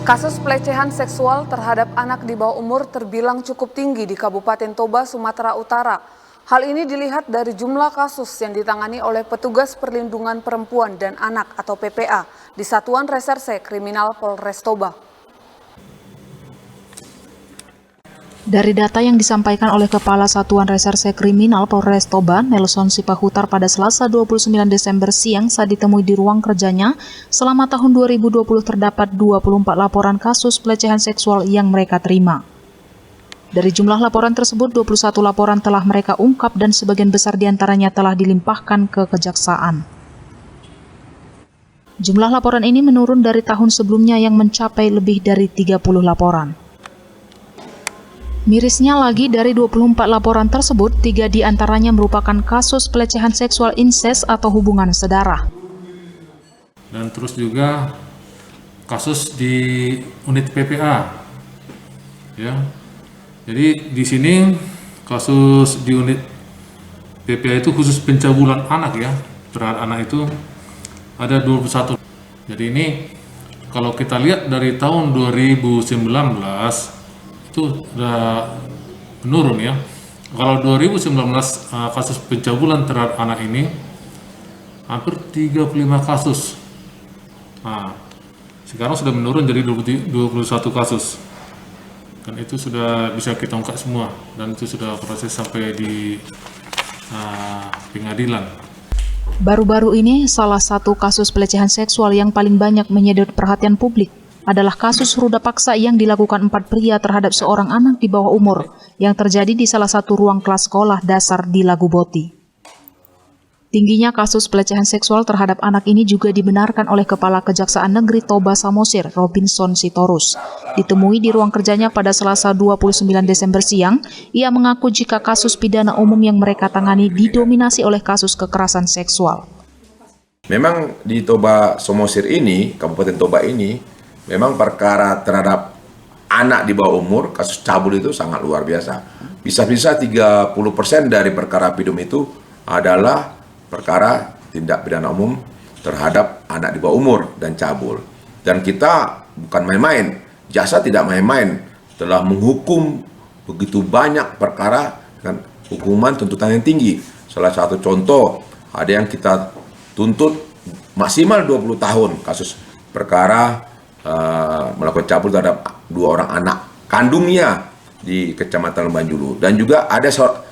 Kasus pelecehan seksual terhadap anak di bawah umur terbilang cukup tinggi di Kabupaten Toba, Sumatera Utara. Hal ini dilihat dari jumlah kasus yang ditangani oleh Petugas Perlindungan Perempuan dan Anak atau PPA di Satuan Reserse Kriminal Polres Toba. Dari data yang disampaikan oleh Kepala Satuan Reserse Kriminal Polres Toba, Nelson Sipahutar pada Selasa 29 Desember siang saat ditemui di ruang kerjanya, selama tahun 2020 terdapat 24 laporan kasus pelecehan seksual yang mereka terima. Dari jumlah laporan tersebut, 21 laporan telah mereka ungkap dan sebagian besar diantaranya telah dilimpahkan ke kejaksaan. Jumlah laporan ini menurun dari tahun sebelumnya yang mencapai lebih dari 30 laporan. Mirisnya lagi, dari 24 laporan tersebut, 3 diantaranya merupakan kasus pelecehan seksual insest atau hubungan sedarah. Dan terus juga kasus di unit PPA, ya. Jadi di sini kasus di unit PPA itu khusus pencabulan anak ya, terhadap anak itu ada 21. Jadi ini kalau kita lihat dari tahun 2019 itu sudah menurun ya. Kalau 2019 kasus pencabulan terhadap anak ini hampir 35 kasus. Nah, sekarang sudah menurun jadi 21 kasus. Dan itu sudah bisa kita ungkap semua dan itu sudah proses sampai di pengadilan. Baru-baru ini salah satu kasus pelecehan seksual yang paling banyak menyedot perhatian publik adalah kasus ruda paksa yang dilakukan 4 pria terhadap seorang anak di bawah umur yang terjadi di salah satu ruang kelas sekolah dasar di Laguboti. Tingginya kasus pelecehan seksual terhadap anak ini juga dibenarkan oleh Kepala Kejaksaan Negeri Toba Samosir, Robinson Sitorus. Ditemui di ruang kerjanya pada Selasa 29 Desember siang, ia mengaku jika kasus pidana umum yang mereka tangani didominasi oleh kasus kekerasan seksual. Memang di Toba Samosir ini, Kabupaten Toba ini, memang perkara terhadap anak di bawah umur, kasus cabul itu sangat luar biasa. Bisa-bisa 30% dari perkara pidum itu adalah perkara tindak pidana umum terhadap anak di bawah umur dan cabul. Dan kita bukan main-main, jaksa tidak main-main, telah menghukum begitu banyak perkara dengan hukuman tuntutan yang tinggi. Salah satu contoh, ada yang kita tuntut maksimal 20 tahun kasus perkara melakukan cabul terhadap 2 orang anak kandungnya di Kecamatan Banjulu. Dan juga ada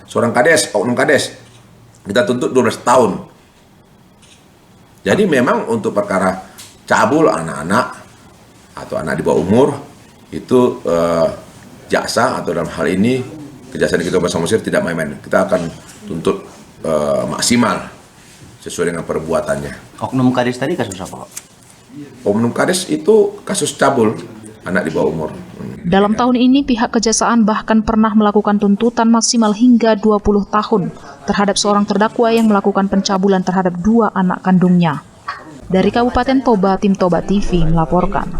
seorang kades, oknum kades, kita tuntut 12 tahun. Jadi memang untuk perkara cabul anak-anak atau anak di bawah umur itu jaksa atau dalam hal ini Kejaksaan Negeri Toba Samosir tidak main-main. Kita akan tuntut maksimal sesuai dengan perbuatannya. Oknum kades tadi kasus apa, Pak? Oknum kades itu kasus cabul anak di bawah umur. Dalam tahun ini pihak kejaksaan bahkan pernah melakukan tuntutan maksimal hingga 20 tahun terhadap seorang terdakwa yang melakukan pencabulan terhadap 2 anak kandungnya. Dari Kabupaten Toba, tim Toba TV melaporkan.